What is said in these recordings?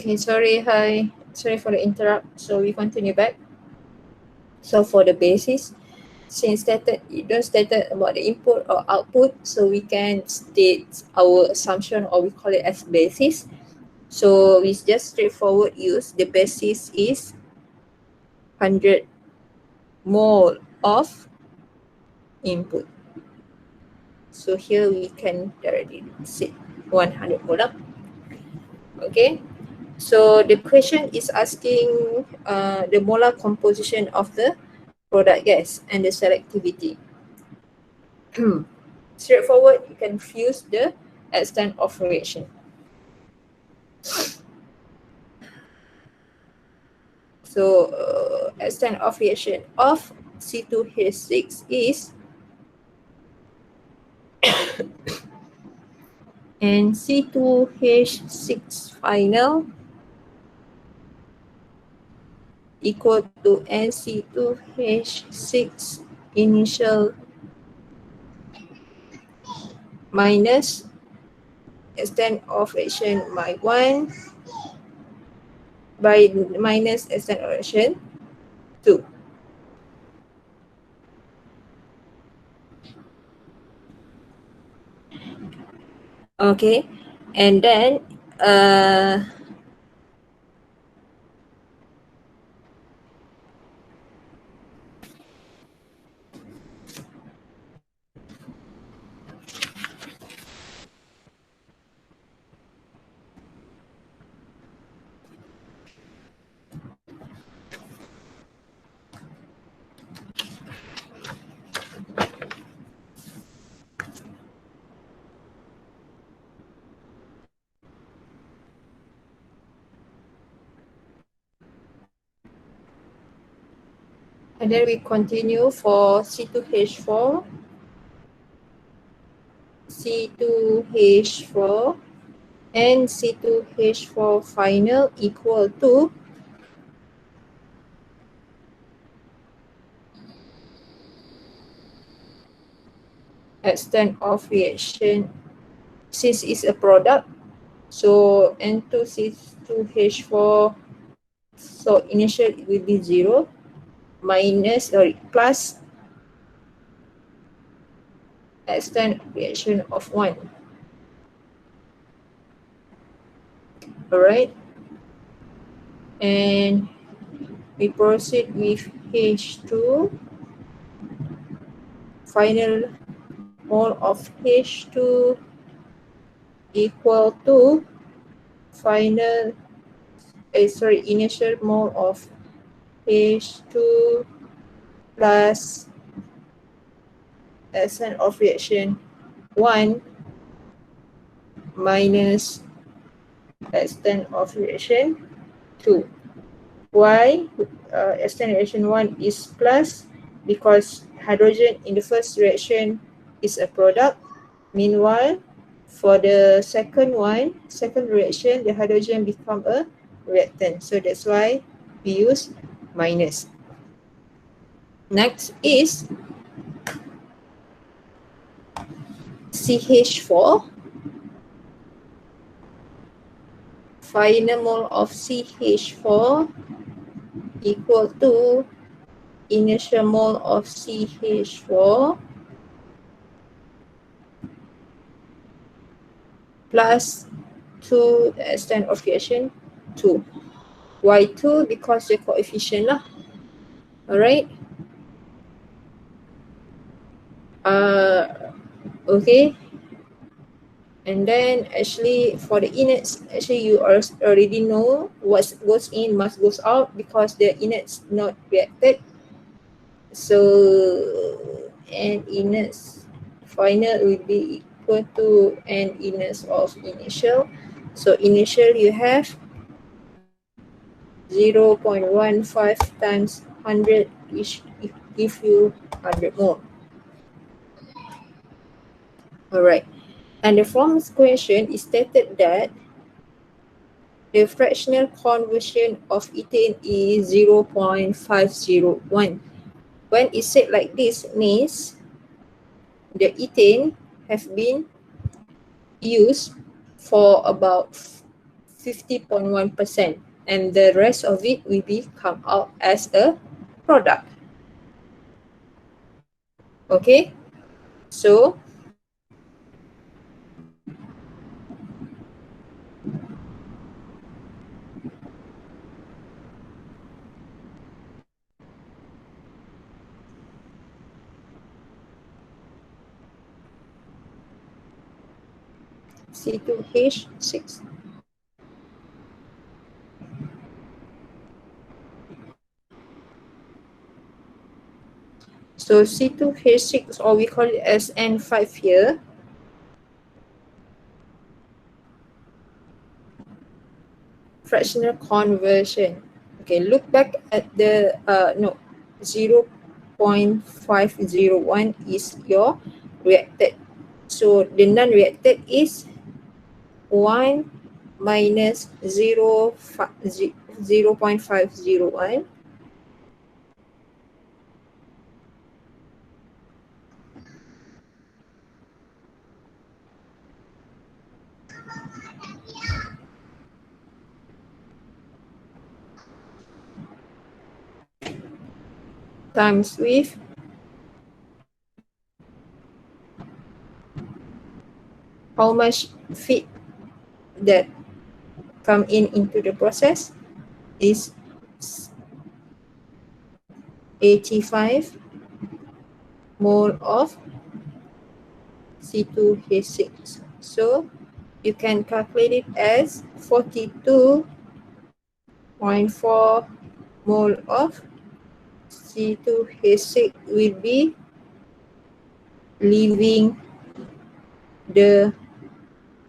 Okay, sorry for the interrupt. So we continue back. So for the basis, since you don't stated about the input or output, so we can state our assumption, or we call it as basis. So we just straightforward use the basis is 100 mole of input. So here we can directly say 100 mole up. Okay. So the question is asking the molar composition of the product gas and the selectivity. Straightforward, you can fuse the extent of reaction. So extent of reaction of C2H6 is and C2H6 final equal to NC2H6 initial minus extent of reaction by 1 by minus extent of reaction 2. Okay, and then then we continue for C2H4 and C2H4 final equal to extent of reaction. Since it's a product, so N2C2H4, so initial it will be 0 minus or plus extent reaction of 1. Alright, and we proceed with H2, final mole of H2 equal to final initial mole of H2 plus extent of reaction 1 minus extent of reaction 2. Why extent reaction 1 is plus? Because hydrogen in the first reaction is a product. Meanwhile, for the second reaction, the hydrogen become a reactant. So that's why we use minus. Next is CH4. Final mole of CH4 equal to initial mole of CH4 plus 2 extent of reaction 2. Why 2? Because the coefficient lah. Alright. Okay. And then actually for the inerts, actually you already know what goes in must goes out because the inerts not reacted. So n inerts final will be equal to n inerts of initial. So initial you have 0.15 times 100 which give you 100 mole. Alright. And the from this question is stated that the fractional conversion of ethane is 0.501. When it's said like this, means the ethane have been used for about 50.1%, and the rest of it will be come out as a product. Okay, so C2H6. So C2H6, or we call it as N5 here, fractional conversion. Okay, look back at the 0.501 is your reacted. So the non-reacted is 1 minus 0.501 times with how much feed that come into the process is 85 mole of C2H6. So you can calculate it as 42.4 mole of C2H6 will be leaving the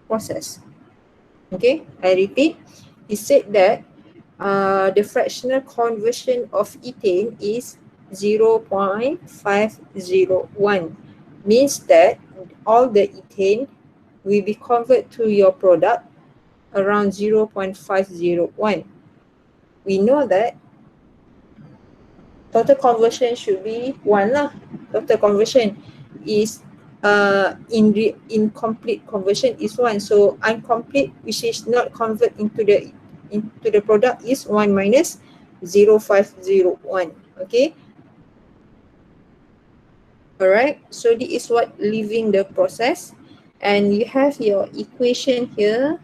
process. Okay, I repeat. He said that the fractional conversion of ethane is 0.501. Means that all the ethane will be converted to your product around 0.501. We know that total conversion should be 1 lah. Total conversion is incomplete conversion is 1. So incomplete, which is not convert into the product, is 1 minus 0.501. Okay. Alright, so this is what leaving the process, and you have your equation here.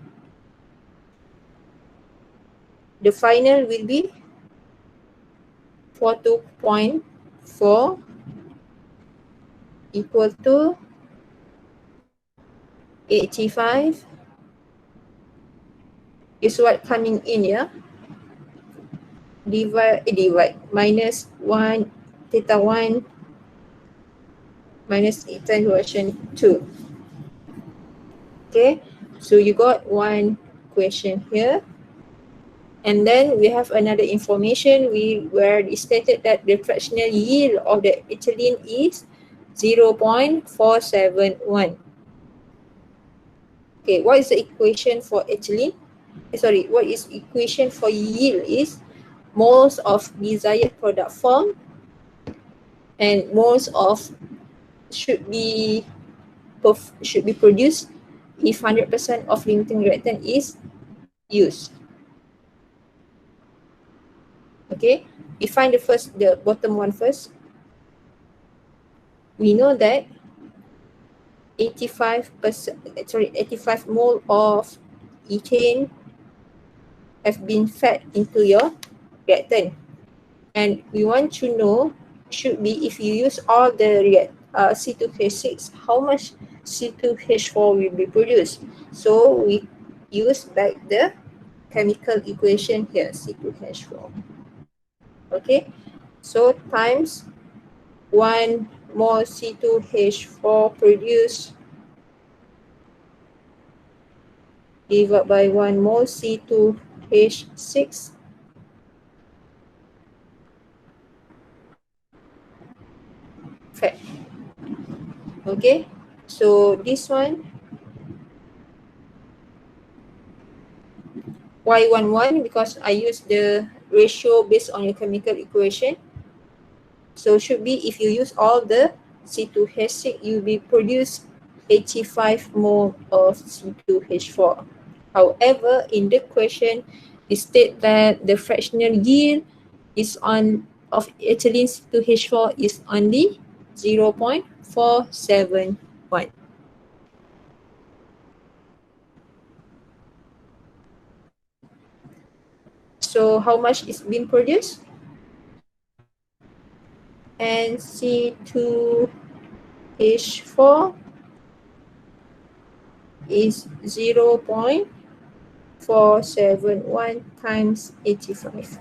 The final will be 42.4 equal to 85 is what coming in, yeah. Divide minus 1 theta 1 minus theta equation 2. Okay, so you got one question here. And then we have another information where it stated that the fractional yield of the ethylene is 0.471. Okay, what is the equation for ethylene? What is equation for yield is moles of desired product form and moles of should be produced if 100% of limiting reactant is used. Okay, we find the bottom one first. We know that 85 mole of ethane have been fed into your reactant, and we want to know should be if you use all the C2H6, how much C2H4 will be produced. So we use back the chemical equation here, C2H4. Okay, so times 1 mole C2H4 produced divided by 1 mole C2H6 fat. Okay, so this one Y11 because I use the ratio based on your chemical equation. So should be if you use all the C2H6, you will produce 85 mole of C2H4. However, in the question, it state that the fractional yield is on of ethylene C2H4 is only 0.471. So how much is being produced? And C2H4 is 0.471 times 85.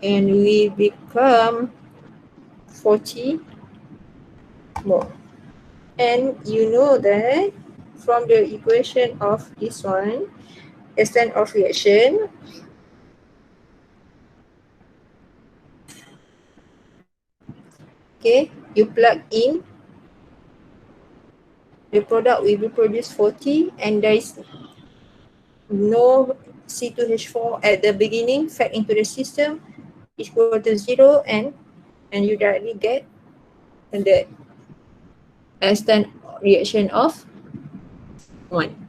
And we become 40 more. And you know that from the equation of this one, extent of reaction, okay, you plug in, the product will be produced 40 and there is no C2H4 at the beginning fed into the system equal to 0 and you directly get the extent reaction of 1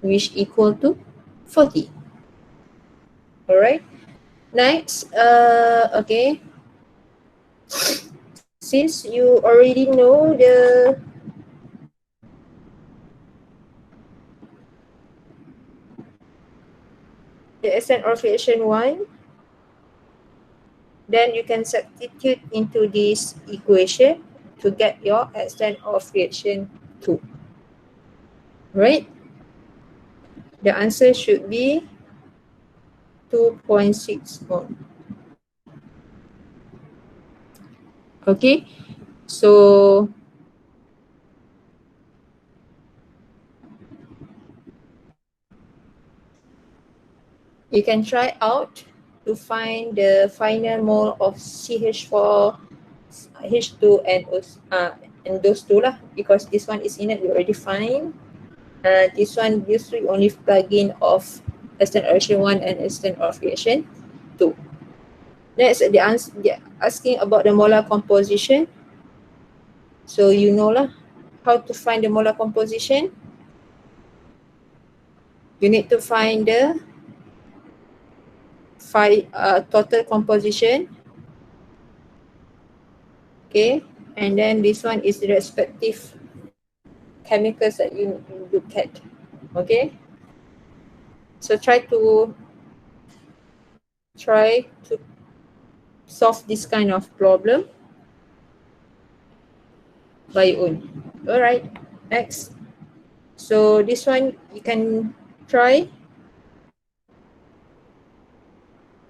which equal to 40. Alright, next, okay, since you already know the extent of reaction 1, then you can substitute into this equation to get your extent of reaction 2. Right? The answer should be 2.6 mole. Okay, so you can try out to find the final mole of CH4, H2 and those two lah, because this one is inert, we already find. This one, this three only plug in of extent of reaction 1 and extent of reaction 2. Next, they're asking about the molar composition. So you know lah how to find the molar composition. You need to find the total composition. Okay, and then this one is the respective chemicals that you look at. Okay, so try to solve this kind of problem by your own. All right, next. So this one you can try,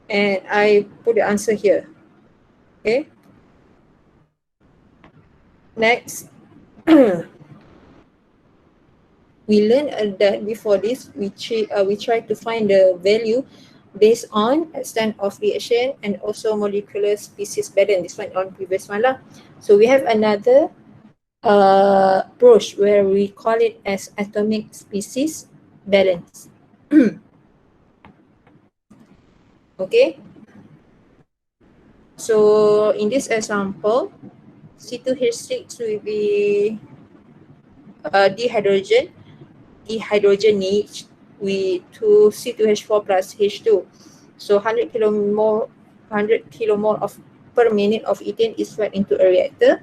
and I put the answer here. Okay, next. We learned that before this, we try to find the value based on extent of reaction and also molecular species balance. This one on previous one lah. So we have another approach where we call it as atomic species balance. Okay. So in this example, C2H6 will be dehydrogenate with 2 C2H4 plus H2. So 100 kilomole of per minute of ethane is fed into a reactor.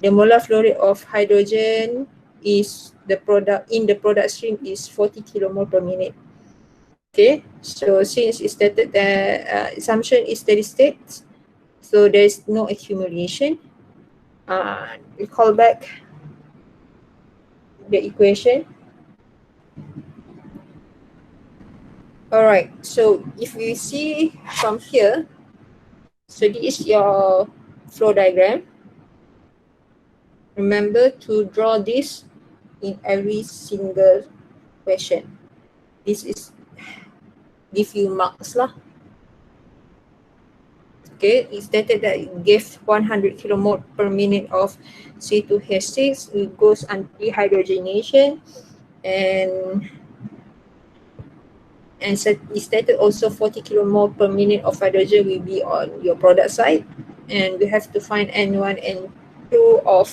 The molar flow rate of hydrogen is the product stream is 40 kilomole per minute. Okay, so since it's stated that assumption is steady state, so there is no accumulation. We call back the equation. Alright, so if we see from here, so this is your flow diagram. Remember to draw this in every single question. This is give you marks lah. Okay, it's stated that it gives 100 kilomole per minute of C2H6. It goes on dehydrogenation and it's stated also 40 kilomole per minute of hydrogen will be on your product side, and we have to find N1 and 2 of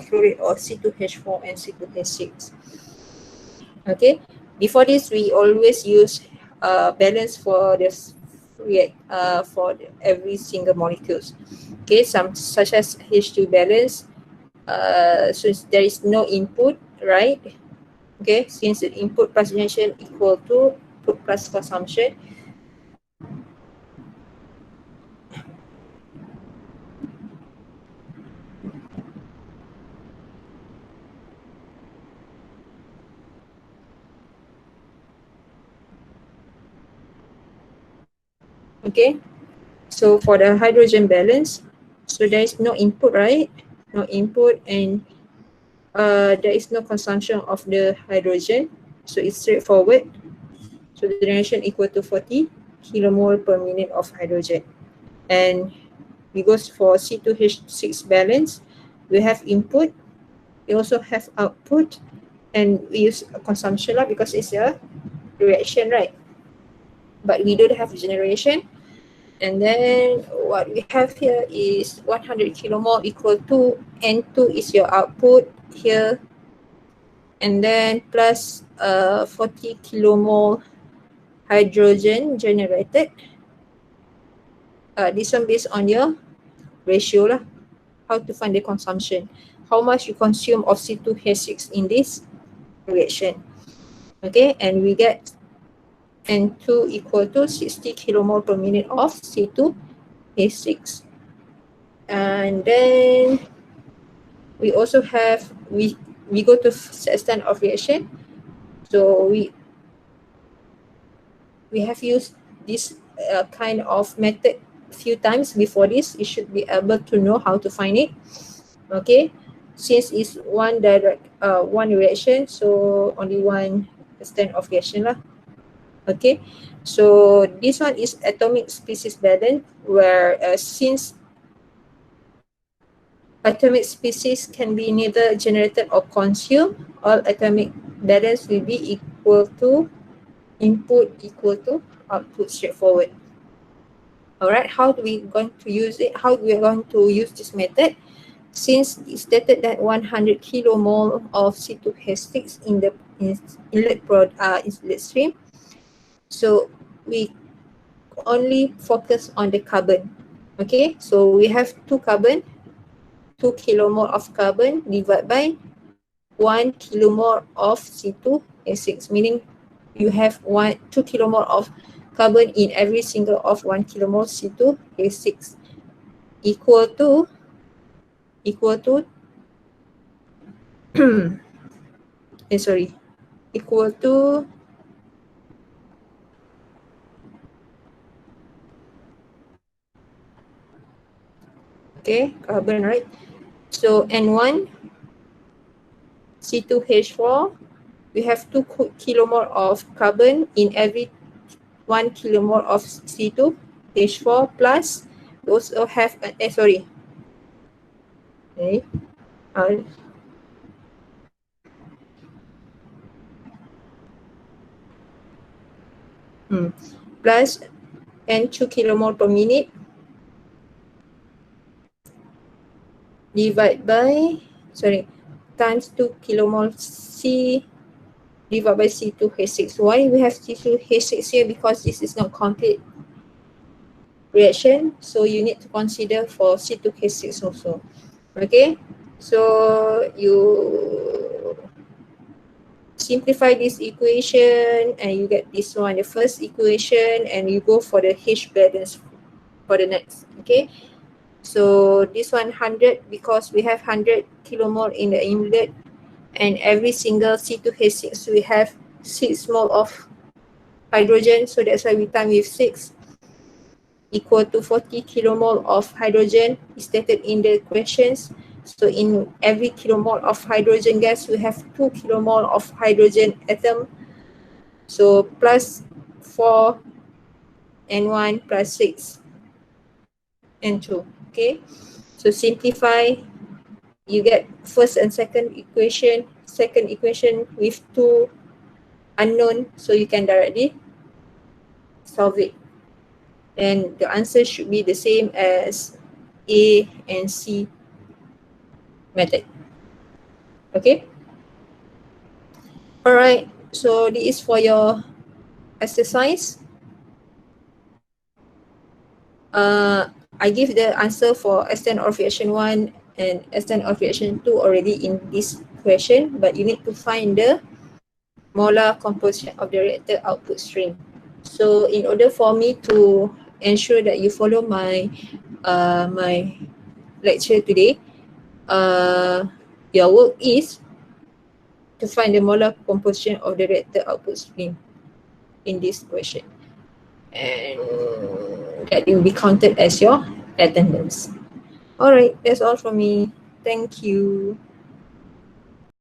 flow rate of C2H4 and C2H6. Okay, before this we always use balance for this for every single molecules. Okay, some such as H2 balance. So there is no input, right? Okay, since the input plus generation equal to input plus consumption. Okay, so for the hydrogen balance, so there is no input, right? No input, and there is no consumption of the hydrogen, so it's straightforward. So the generation equal to 40 kilomole per minute of hydrogen. And we go for C2H6 balance, we have input, we also have output, and we use a consumption lah because it's a reaction, right? But we don't have generation. And then what we have here is 100 kilomole equal to N2 is your output here, and then plus 40 kilomole hydrogen generated. This one based on your ratio lah, how to find the consumption, how much you consume of C2H6 in this reaction. Okay, and we get N2 equal to 60 kilomole per minute of C2H6. And then we also have, we go to extent of reaction. So we have used this kind of method few times before this. You should be able to know how to find it. Okay, since it's one direct one reaction, so only one extent of reaction lah. Okay, so this one is atomic species balance, where since atomic species can be neither generated or consumed, all atomic balance will be equal to input equal to output, straightforward. Alright, how do we going to use it? How we are going to use this method? Since it's stated that 100 kilomole of C2H6 in the inlet stream, so we only focus on the carbon. Okay, so we have two carbon, 2 kilomole of carbon divided by 1 kilomole of C2H6, meaning you have 2 kilomole of carbon in every single of 1 kilomole C2H6 equal to equal to okay, carbon, right? So N1 C2H4, we have 2 kilomole of carbon in every 1 kilomole of C2H4, plus we also have okay, plus N2 kilomole per minute divided by times 2 kilomole C divided by C2H6. Why we have C2H6 here? Because this is not complete reaction, so you need to consider for C2H6 also. Okay, so you simplify this equation and you get this one, the first equation, and you go for the H balance for the next. Okay, so this one 100, because we have 100 kilomole in the inlet, and every single C2H6 we have 6 mole of hydrogen, so that's why we time with 6 equal to 40 kilomole of hydrogen is stated in the questions. So in every kilomole of hydrogen gas, we have 2 kilomole of hydrogen atom. So plus 4 N1 plus 6 N2. Okay, so simplify, you get first and second equation with 2 unknown, so you can directly solve it. And the answer should be the same as A and C method. Okay. All right. So this is for your exercise. I give the answer for extent of reaction 1 and extent of reaction 2 already in this question, but you need to find the molar composition of the reactor output stream. So in order for me to ensure that you follow my lecture today, your work is to find the molar composition of the reactor output stream in this question, and that will be counted as your attendance. All right, that's all from me. Thank you.